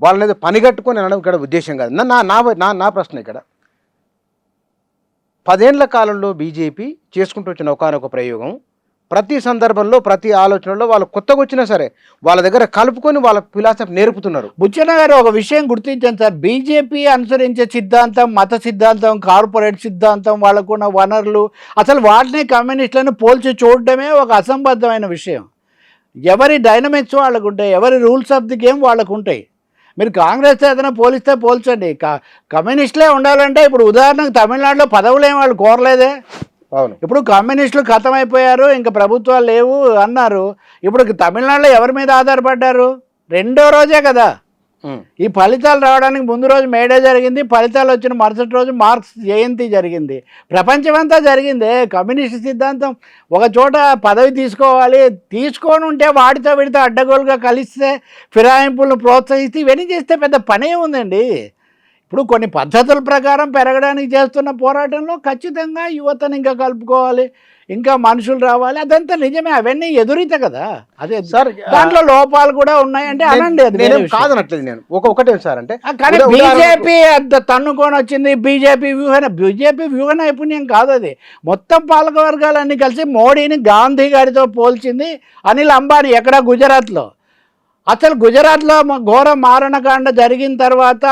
వాళ్ళనేది పని కట్టుకొని అనడం ఇక్కడ ఉద్దేశం కాదు. నా నా నా నా ప్రశ్న ఇక్కడ 10 ఏళ్ల కాలంలో బీజేపీ చేసుకుంటూ వచ్చిన ఒకానొక ప్రయోగం ప్రతి సందర్భంలో ప్రతి ఆలోచనలో వాళ్ళు కొత్తగా వచ్చినా సరే వాళ్ళ దగ్గర కలుపుకొని వాళ్ళ ఫిలాసఫీ నేర్పుతున్నారు. బుచ్చన్న గారు ఒక విషయం గుర్తించాను సార్, బీజేపీ అనుసరించే సిద్ధాంతం, మత సిద్ధాంతం, కార్పొరేట్ సిద్ధాంతం, వాళ్ళకున్న వనరులు, అసలు వాటిని కమ్యూనిస్టులను పోల్చి చూడటమే ఒక అసంబద్ధమైన విషయం. ఎవరి డైనమిక్స్ వాళ్ళకు ఉంటాయి, ఎవరి రూల్స్ ఆఫ్ ది గేమ్ వాళ్ళకు ఉంటాయి. మీరు కాంగ్రెస్ ఏదైనా పోలిస్తే పోల్చండి. కమ్యూనిస్టులే ఉండాలంటే ఇప్పుడు ఉదాహరణకు తమిళనాడులో పదవులు ఏం వాళ్ళు కోరలేదే. అవును, ఇప్పుడు కమ్యూనిస్టులు ఖతమైపోయారు, ఇంకా ప్రభుత్వాలు లేవు అన్నారు. ఇప్పుడు తమిళనాడులో ఎవరి మీద ఆధారపడ్డారు? రెండో రోజే కదా ఈ ఫలితాలు రావడానికి ముందు రోజు మేడే జరిగింది, ఫలితాలు వచ్చిన మరుసటి రోజు మార్క్స్ జయంతి జరిగింది. ప్రపంచమంతా జరిగిందే. కమ్యూనిస్ట్ సిద్ధాంతం ఒక చోట పదవి తీసుకోవాలి, తీసుకొని ఉంటే వాటితో వీటితో అడ్డగోలుగా కలిస్తే ఫిరాయింపులను ప్రోత్సహిస్తే ఇవన్నీ చేస్తే పెద్ద పనే ఉందండి. ఇప్పుడు కొన్ని పద్ధతుల ప్రకారం పెరగడానికి చేస్తున్న పోరాటంలో ఖచ్చితంగా యువతను ఇంకా కలుపుకోవాలి, ఇంకా మనుషులు రావాలి, అదంతా నిజమే. అవన్నీ ఎదురీత కదా. అదే సార్, దాంట్లో లోపాలు కూడా ఉన్నాయంటే అనండి, అది నేను కాదనట్లేదు. నేను ఒకటే సార్ అంటే కానీ బీజేపీ అంత తన్నుకొని వచ్చింది. బీజేపీ వ్యూహ నైపుణ్యం కాదు అది. మొత్తం పాలక వర్గాలన్నీ కలిసి మోడీని గాంధీ గారితో పోల్చింది అనిల్ అంబానీ ఎక్కడ గుజరాత్లో. అసలు గుజరాత్లో ఘోర మారణకాండ జరిగిన తర్వాత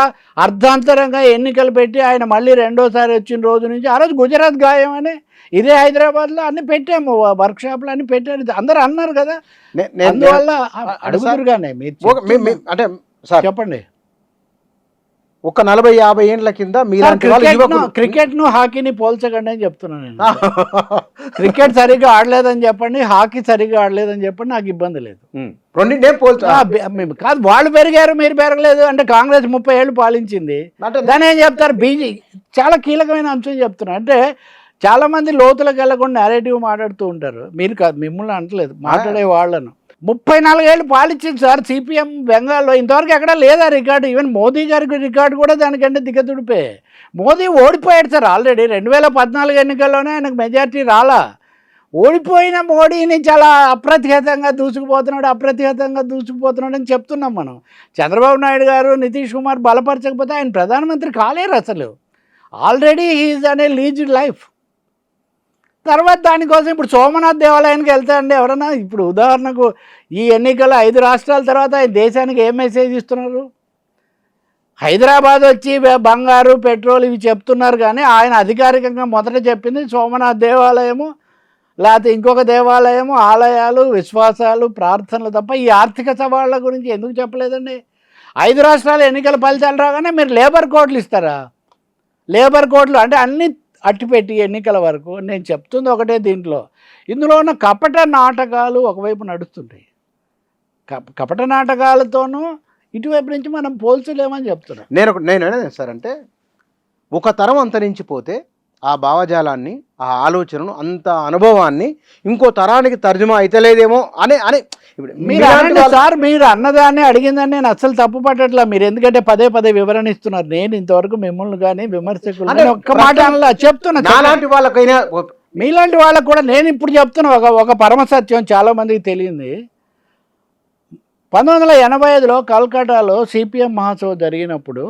అర్ధాంతరంగా ఎన్నికలు పెట్టి ఆయన మళ్ళీ రెండోసారి వచ్చిన రోజు నుంచి ఆ రోజు గుజరాత్ గాయం అని ఇదే హైదరాబాద్లో అన్ని పెట్టాము, వర్క్షాప్లు అన్ని పెట్టారు, అందరూ అన్నారు కదా. అందువల్ల అడుగుతురుగానే మీరు అంటే సార్ చెప్పండి. ఒక 40-50 ఏండ్ల కింద క్రికెట్ను హాకీని పోల్చకండి అని చెప్తున్నాను నేను. క్రికెట్ సరిగ్గా ఆడలేదని చెప్పండి, హాకీ సరిగ్గా ఆడలేదని చెప్పండి, నాకు ఇబ్బంది లేదు. కాదు, వాళ్ళు పెరిగారు మీరు పెరగలేదు అంటే కాంగ్రెస్ 30 ఏళ్ళు పాలించింది, దాని ఏం చెప్తారు? చాలా కీలకమైన అంశం చెప్తున్నా. అంటే చాలామంది లోతులకు వెళ్ళకుండా నేరేటివ్ మాట్లాడుతూ ఉంటారు. మీరు కాదు, మిమ్మల్ని అంటలేదు, మాట్లాడే వాళ్ళను. 34 ఏళ్ళు పాలించింది సార్ సిపిఎం బెంగాల్లో. ఇంతవరకు ఎక్కడా లేదా రికార్డు. ఈవెన్ మోదీ గారికి రికార్డు కూడా దానికంటే దిగదుడిపే. మోదీ ఓడిపోయాడు సార్ ఆల్రెడీ. 2014 ఎన్నికల్లోనే ఆయనకు మెజార్టీ రాలా. ఓడిపోయిన మోడీని చాలా అప్రతిహతంగా దూసుకుపోతున్నాడు అని చెప్తున్నాం మనం. చంద్రబాబు నాయుడు గారు, నితీష్ కుమార్ బలపరచకపోతే ఆయన ప్రధానమంత్రి కాలేరు అసలు. ఆల్రెడీ హీఈస్ అనే లీజ్డ్ లైఫ్. తర్వాత దానికోసం ఇప్పుడు సోమనాథ్ దేవాలయానికి వెళ్తారండి ఎవరన్నా? ఇప్పుడు ఉదాహరణకు ఈ ఎన్నికల 5 రాష్ట్రాల తర్వాత ఆయన దేశానికి ఏం మెసేజ్ ఇస్తున్నారు? హైదరాబాద్ వచ్చి బంగారు, పెట్రోల్ ఇవి చెప్తున్నారు, కానీ ఆయన అధికారికంగా మొదట చెప్పింది సోమనాథ్ దేవాలయము, లేకపోతే ఇంకొక దేవాలయము, ఆలయాలు, విశ్వాసాలు, ప్రార్థనలు తప్ప ఈ ఆర్థిక సవాళ్ళ గురించి ఎందుకు చెప్పలేదండి? 5 రాష్ట్రాల ఎన్నికల ఫలితాలు రాగానే మీరు లేబర్ కోడ్లు ఇస్తారా? లేబర్ కోడ్లు అంటే అన్ని అట్టిపెట్టి ఎన్నికల వరకు. నేను చెప్తుంది ఒకటే, దీంట్లో ఇందులో ఉన్న కపట నాటకాలు ఒకవైపు నడుస్తుంటాయి. కపట నాటకాలతోనూ ఇటువైపు నుంచి మనం పోల్చలేమని చెప్తున్నాను. నేను సార్ అంటే ఒక తరం అంతరించిపోతే ఆ భావజాలాన్ని, ఆ ఆలోచనను, అంత అనుభవాన్ని ఇంకో తరానికి తర్జుమా అయితలేదేమో అని మీరు సార్, మీరు అన్నదాన్ని అడిగిందని నేను అసలు తప్పు పట్టట్లా. మీరు ఎందుకంటే పదే వివరణ ఇస్తున్నారు. నేను ఇంతవరకు మిమ్మల్ని కానీ విమర్శకులు ఒక్క మాట అలా చెప్తున్నా. నాలాంటి వాళ్ళకైనా, మీలాంటి వాళ్ళకు కూడా నేను ఇప్పుడు చెప్తున్నా ఒక పరమ సత్యం చాలా మందికి తెలియంది. 1985లో కల్కటాలో సిపిఎం మహాసభ జరిగినప్పుడు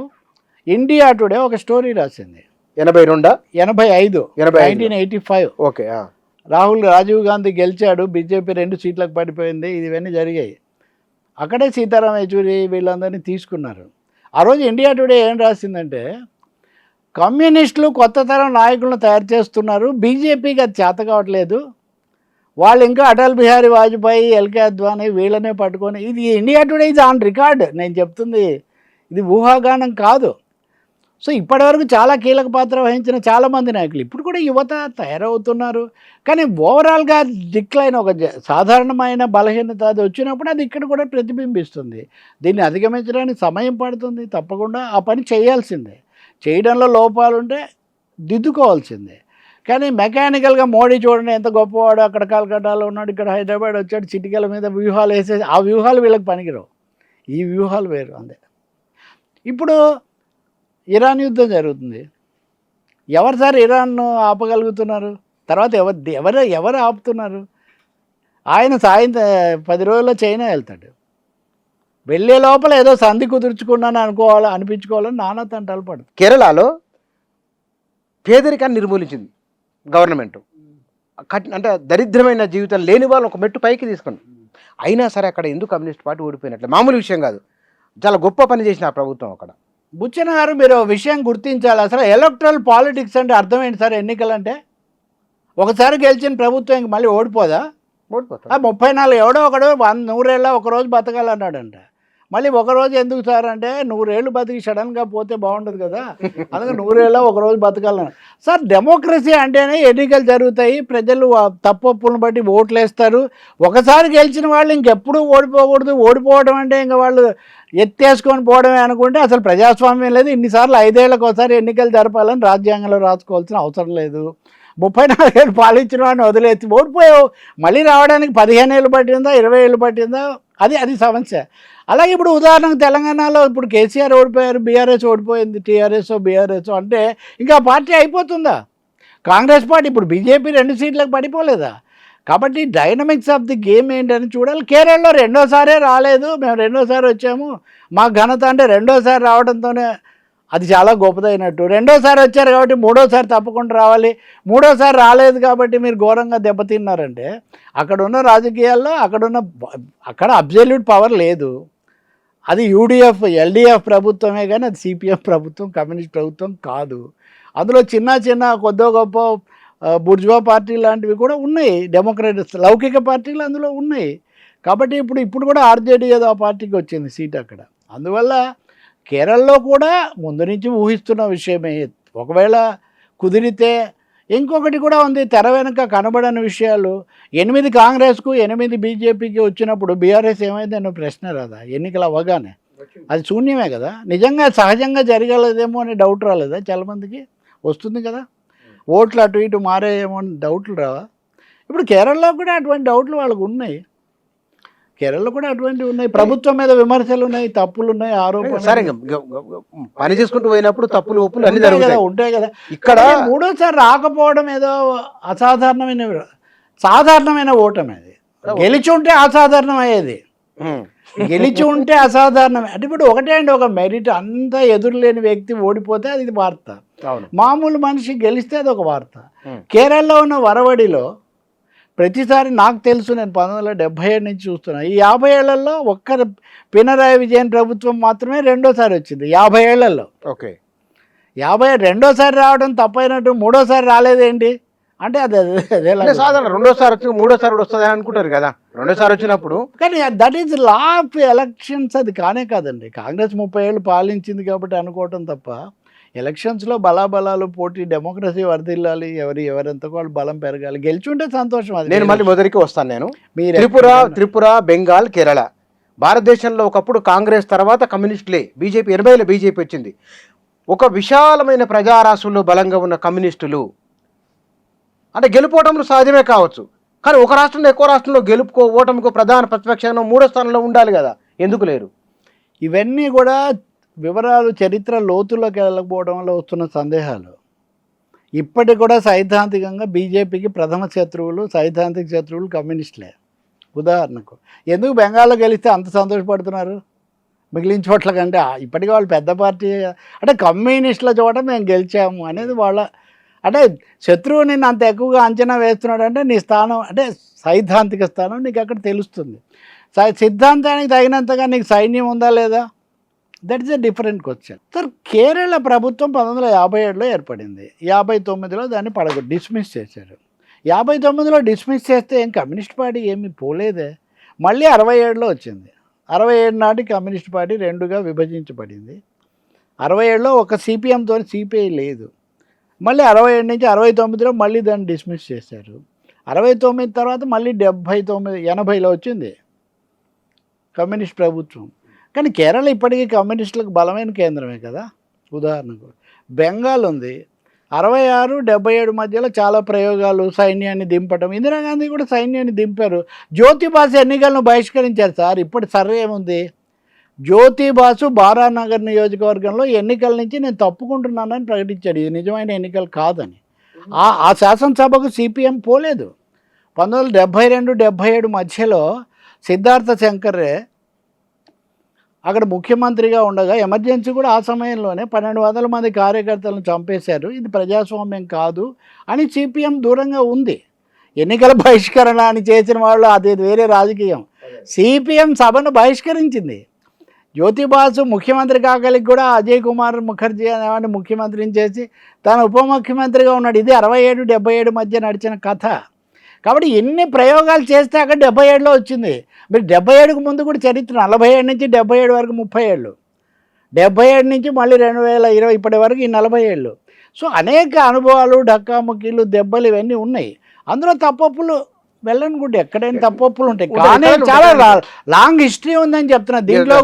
ఇండియా టుడే ఒక స్టోరీ రాసింది. 85 1985. ఓకే. రాజీవ్ గాంధీ గెలిచాడు, బీజేపీ 2 సీట్లకు పడిపోయింది, ఇవన్నీ జరిగాయి. అక్కడే సీతారాం యెచూరి వీళ్ళందరినీ తీసుకున్నారు. ఆ రోజు ఇండియా టుడే ఏం రాసిందంటే, కమ్యూనిస్టులు కొత్త తరం నాయకులను తయారు చేస్తున్నారు, బీజేపీకి అది చేత కావట్లేదు, వాళ్ళు ఇంకా అటల్ బిహారీ వాజ్పేయి, ఎల్కే అద్వానీ వీళ్ళనే పట్టుకొని, ఇది ఇండియా టుడే ఇది ఆన్ రికార్డ్. నేను చెప్తుంది ఇది ఊహాగానం కాదు. సో ఇప్పటివరకు చాలా కీలక పాత్ర వహించిన చాలామంది నాయకులు ఇప్పుడు కూడా యువత తయారవుతున్నారు. కానీ ఓవరాల్గా డిక్లైన్, ఒక సాధారణమైన బలహీనత అది వచ్చినప్పుడు అది ఇక్కడ కూడా ప్రతిబింబిస్తుంది. దీన్ని అధిగమించడానికి సమయం పడుతుంది. తప్పకుండా ఆ పని చేయాల్సిందే. చేయడంలో లోపాలుంటే దిద్దుకోవాల్సిందే. కానీ మెకానికల్గా మోడీ చూడండి ఎంత గొప్పవాడు, అక్కడ కలకట్టాలో ఉన్నాడు, ఇక్కడ హైదరాబాద్ వచ్చాడు, చిటికల మీద వ్యూహాలు వేసేసి ఆ వ్యూహాలు వీళ్ళకి పనికిరావు. ఈ వ్యూహాలు వేరు. అంతే. ఇప్పుడు ఇరాన్ యుద్ధం జరుగుతుంది. ఎవరు సార్ ఇరాన్ను ఆపగలుగుతున్నారు? తర్వాత ఎవరు ఆపుతున్నారు? ఆయన సాయంత్రం 10 రోజుల్లో చైనా వెళ్తాడు. వెళ్ళే లోపల ఏదో సంధి కుదుర్చుకున్నాను అనిపించుకోవాలని నానా తంటాలు పడుతుంది. కేరళలో పేదరికాన్ని నిర్మూలించింది గవర్నమెంట్. అంటే దరిద్రమైన జీవితం లేని వాళ్ళు ఒక మెట్టు పైకి తీసుకుంది. అయినా సరే అక్కడ ఎందుకు కమ్యూనిస్ట్ పార్టీ ఓడిపోయినట్లే? మామూలు విషయం కాదు, చాలా గొప్ప పని చేసిన ఆ ప్రభుత్వం అక్కడ. బుచ్చన గారు, మీరు విషయం గుర్తించాలి. అసలు ఎలక్ట్రల్ పాలిటిక్స్ అంటే అర్థం ఏంటి సార్? ఎన్నికలు అంటే ఒకసారి గెలిచిన ప్రభుత్వం ఇంక మళ్ళీ ఓడిపోదా? ఓడిపోతా 34 ఎవడో ఒకడు 100 ఏళ్ళ ఒకరోజు బతకాలన్నాడంట. మళ్ళీ ఒకరోజు ఎందుకు సార్ అంటే 100 ఏళ్ళు బతికి సడన్గా పోతే బాగుండదు కదా, అందుకే 100 ఏళ్ళ ఒకరోజు బతకాలన్నాడు. సార్ డెమోక్రసీ అంటేనే ఎన్నికలు జరుగుతాయి, ప్రజలు తప్పొప్పులను బట్టి ఓట్లు వేస్తారు. ఒకసారి గెలిచిన వాళ్ళు ఇంకెప్పుడు ఓడిపోకూడదు, ఓడిపోవడం అంటే ఇంకా వాళ్ళు ఎత్తేసుకొని పోవడమే అనుకుంటే అసలు ప్రజాస్వామ్యం లేదు. ఇన్నిసార్లు 5 ఏళ్ళకి ఒకసారి ఎన్నికలు జరపాలని రాజ్యాంగంలో రాసుకోవాల్సిన అవసరం లేదు. 34 ఏళ్ళు పాలించిన వాడిని వదిలేసి ఓడిపోయావు, మళ్ళీ రావడానికి 15 ఏళ్ళు పట్టిందా 20 ఏళ్ళు పట్టిందా? అది సమస్య. అలాగే ఇప్పుడు ఉదాహరణకు తెలంగాణలో ఇప్పుడు కేసీఆర్ ఓడిపోయారు, బీఆర్ఎస్ ఓడిపోయింది, టీఆర్ఎస్ బీఆర్ఎస్ అంటే ఇంకా పార్టీ అయిపోతుందా? కాంగ్రెస్ పార్టీ ఇప్పుడు బీజేపీ 2 సీట్లకు పడిపోలేదా? కాబట్టి డైనమిక్స్ ఆఫ్ ది గేమ్ ఏంటని చూడాలి. కేరళలో రెండోసారే రాలేదు, మేము రెండోసారి వచ్చాము, మా ఘనత అంటే రెండోసారి రావడంతోనే అది చాలా గొప్పదైనట్టు. రెండోసారి వచ్చారు కాబట్టి మూడోసారి తప్పకుండా రావాలి, మూడోసారి రాలేదు కాబట్టి మీరు ఘోరంగా దెబ్బతిన్నారంటే అక్కడున్న రాజకీయాల్లో అక్కడ అబ్జల్యూట్ పవర్ లేదు. అది యూడిఎఫ్ ఎల్డిఎఫ్ ప్రభుత్వమే కానీ అది సిపిఎం ప్రభుత్వం, కమ్యూనిస్ట్ ప్రభుత్వం కాదు. అందులో చిన్న కొద్దో గొప్ప బుర్జువా పార్టీ లాంటివి కూడా ఉన్నాయి, డెమోక్రటిక్స్ లౌకిక పార్టీలు అందులో ఉన్నాయి. కాబట్టి ఇప్పుడు కూడా ఆర్జేడీ ఏదో ఆ పార్టీకి వచ్చింది సీట్ అక్కడ. అందువల్ల కేరళలో కూడా ముందు నుంచి ఊహిస్తున్న విషయమే. ఒకవేళ కుదిరితే ఇంకొకటి కూడా ఉంది, తెర వెనుక కనబడని విషయాలు. 8 కాంగ్రెస్కు 8 బీజేపీకి వచ్చినప్పుడు బీఆర్ఎస్ ఏమైందని ప్రశ్న రాదా? ఎన్నికలు అవ్వగానే అది శూన్యమే కదా. నిజంగా సహజంగా జరగలేదేమో అని డౌట్ రాలేదా? చాలామందికి వస్తుంది కదా, ఓట్లు అటు ఇటు మారేమో అని డౌట్లు రావా? ఇప్పుడు కేరళలో కూడా అటువంటి డౌట్లు వాళ్ళకు ఉన్నాయి. కేరళలో కూడా అటువంటివి ఉన్నాయి, ప్రభుత్వం మీద విమర్శలు ఉన్నాయి, తప్పులు ఉన్నాయి, ఆరోపణలు. సరే పని చేసుకుంటూ పోయినప్పుడు తప్పులు ఒప్పులు అన్ని జరుగుతాయి, ఉంటాయి కదా. ఇక్కడ మూడోసారి రాకపోవడం ఏదో సాధారణమైన ఓటమి. అది గెలిచి ఉంటే అసాధారణం అయ్యేది, గెలిచి ఉంటే అసాధారణమే. అంటే ఇప్పుడు ఒకటే అండి, ఒక మెరిట్ అంతా ఎదురులేని వ్యక్తి ఓడిపోతే అది వార్త, మామూలు మనిషి గెలిస్తే అది ఒక వార్త. కేరళలో ఉన్న వరవడిలో ప్రతిసారి నాకు తెలుసు, నేను 1977 నుంచి చూస్తున్నాను, ఈ 50 ఏళ్లలో ఒక్క పినరాయి విజయన్ ప్రభుత్వం మాత్రమే రెండోసారి వచ్చింది 50 ఏళ్లలో. ఓకే, 50 రెండోసారి రావడం తప్పైనట్టు మూడోసారి రాలేదేంటి అంటే అదే సాధారణ. రెండోసారి వచ్చి మూడోసారి వస్తుంది అనుకుంటారు కదా, రెండోసారి వచ్చినప్పుడు. కానీ that is law of elections, అది కానే కాదండి. కాంగ్రెస్ 30 ఏళ్ళు పాలించింది కాబట్టి అనుకోవటం తప్ప ఎలక్షన్స్లో బలాబలాలు పోటీ, డెమోక్రసీ వర్ధిల్లాలి, ఎవరెంతకో వాళ్ళు బలం పెరగాలి, గెలిచుంటే సంతోషం. అది నేను మళ్ళీ మొదటికి వస్తాను. నేను మీరు త్రిపుర, బెంగాల్, కేరళ. భారతదేశంలో ఒకప్పుడు కాంగ్రెస్ తర్వాత కమ్యూనిస్టులే, బీజేపీ 80లో బీజేపీ వచ్చింది. ఒక విశాలమైన ప్రజారాశుల్లో బలంగా ఉన్న కమ్యూనిస్టులు అంటే గెలుపోవటంలో సాధ్యమే కావచ్చు, కానీ ఒక రాష్ట్రంలో ఎక్కువ రాష్ట్రంలో గెలుపుకో ఓటమికో ప్రధాన ప్రతిపక్షంగా 3వ స్థానంలో ఉండాలి కదా, ఎందుకు లేరు? ఇవన్నీ కూడా వివరాలు, చరిత్ర లోతుల్లోకి వెళ్ళకపోవడం వల్ల వస్తున్న సందేహాలు. ఇప్పటికి కూడా సైద్ధాంతికంగా బీజేపీకి ప్రథమ సైద్ధాంతిక శత్రువులు కమ్యూనిస్టులే. ఉదాహరణకు ఎందుకు బెంగాల్లో గెలిస్తే అంత సంతోషపడుతున్నారు మిగిలిన చోట్ల కంటే? ఇప్పటికీ వాళ్ళు పెద్ద పార్టీ, అంటే కమ్యూనిస్టుల చోట మేము గెలిచాము అనేది వాళ్ళ, అంటే శత్రువు నిన్ను అంత ఎక్కువగా అంచనా వేస్తున్నాడు అంటే నీ స్థానం, అంటే సైద్ధాంతిక స్థానం నీకు అక్కడ తెలుస్తుంది. సిద్ధాంతానికి తగినంతగా నీకు సైన్యం ఉందా లేదా, that is a different question. Sir Kerala ప్రభుత్వం 1957లో ఏర్పడింది, 59లో దాన్ని డిస్మిస్ చేశారు. 59లో డిస్మిస్ చేస్తే ఏం కమ్యూనిస్ట్ పార్టీ ఏమి పోలేదే, మళ్ళీ 67లో వచ్చింది. 67 నాటి కమ్యూనిస్ట్ పార్టీ 2గా విభజించబడింది. 67లో ఒక సిపిఎంతో సిపిఐ లేదు. మళ్ళీ 67 నుంచి 69లో మళ్ళీ దాన్ని డిస్మిస్ చేశారు. 69 తర్వాత మళ్ళీ 80లో వచ్చింది కమ్యూనిస్ట్ ప్రభుత్వం. కానీ కేరళ ఇప్పటికీ కమ్యూనిస్టులకు బలమైన కేంద్రమే కదా. ఉదాహరణకు బెంగాల్ ఉంది, 66, 77 మధ్యలో చాలా ప్రయోగాలు, సైన్యాన్ని దింపటం. ఇందిరాగాంధీ కూడా సైన్యాన్ని దింపారు. జ్యోతిబాసు ఎన్నికలను బహిష్కరించారు సార్. ఇప్పటి సర్వే ఏముంది, జ్యోతిబాసు బారానగర్ నియోజకవర్గంలో ఎన్నికల నుంచి నేను తప్పుకుంటున్నానని ప్రకటించాడు. ఇది నిజమైన ఎన్నికలు కాదని. ఆ శాసనసభకు సిపిఎం పోలేదు. 1972, 77 మధ్యలో సిద్ధార్థ శంకర్రే అక్కడ ముఖ్యమంత్రిగా ఉండగా ఎమర్జెన్సీ కూడా ఆ సమయంలోనే 1200 మంది కార్యకర్తలను చంపేశారు, ఇది ప్రజాస్వామ్యం కాదు అని సిపిఎం దూరంగా ఉంది. ఎన్నికల బహిష్కరణ అని చేసిన వాళ్ళు అది వేరే రాజకీయం. సిపిఎం సభను బహిష్కరించింది. జ్యోతిబాసు ముఖ్యమంత్రి కాగలికి కూడా అజయ్ కుమార్ ముఖర్జీ అనేవాడిని ముఖ్యమంత్రిని చేసి తను ఉప ముఖ్యమంత్రిగా ఉన్నాడు. ఇది 67-77 మధ్య నడిచిన కథ. కాబట్టి ఎన్ని ప్రయోగాలు చేస్తే అక్కడ 77లో వచ్చింది. మీరు 77కు ముందు కూడా చరిత్ర 47 నుంచి 77 వరకు 30 ఏళ్ళు, 77 నుంచి మళ్ళీ 2020 ఇప్పటి వరకు ఈ 40 ఏళ్ళు. సో అనేక అనుభవాలు, డక్కాముక్కీలు, దెబ్బలు ఇవన్నీ ఉన్నాయి. అందులో తప్పప్పులు వెళ్ళను కూడా ఎక్కడైనా తప్పప్పులు ఉంటాయి, కానీ చాలా లాంగ్ హిస్టరీ ఉందని చెప్తున్నా. దీంట్లో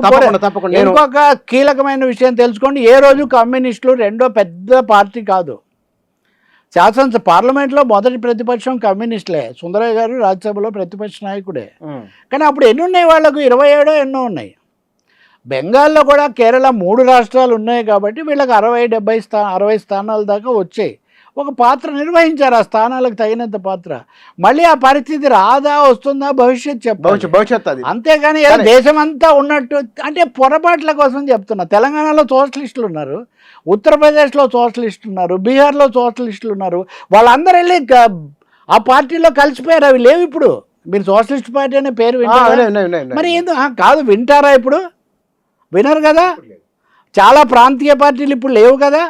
ఇంకొక కీలకమైన విషయం తెలుసుకోండి. ఏ రోజు కమ్యూనిస్టులు రెండో పెద్ద పార్టీ కాదు. పార్లమెంట్లో మొదటి ప్రతిపక్షం కమ్యూనిస్టులే. సుందరయ్య గారు రాజ్యసభలో ప్రతిపక్ష నాయకుడే. కానీ అప్పుడు ఎన్ని ఉన్నాయి వాళ్ళకు? 27 ఎన్నో ఉన్నాయి. బెంగాల్లో కూడా కేరళ 3 రాష్ట్రాలు ఉన్నాయి కాబట్టి వీళ్ళకి 60 స్థానాల దాకా వచ్చాయి. ఒక పాత్ర నిర్వహించారు, ఆ స్థానాలకు తగినంత పాత్ర. మళ్ళీ ఆ పరిస్థితి రాదా, వస్తుందా, భవిష్యత్ అంతేగాని ఏదో దేశమంతా ఉన్నట్టు అంటే పొరపాట్ల కోసం చెప్తున్నా. తెలంగాణలో సోషలిస్టులు ఉన్నారు, ఉత్తరప్రదేశ్లో సోషలిస్టులు ఉన్నారు, బీహార్లో సోషలిస్టులు ఉన్నారు. వాళ్ళందరూ వెళ్ళి ఆ పార్టీలో కలిసిపోయారు. అవి లేవు ఇప్పుడు. మీరు సోషలిస్ట్ పార్టీ అనే పేరు వింటారా? మరి ఎందుకు కాదు, వింటారా? ఇప్పుడు వినరు కదా. చాలా ప్రాంతీయ పార్టీలు ఇప్పుడు లేవు కదా.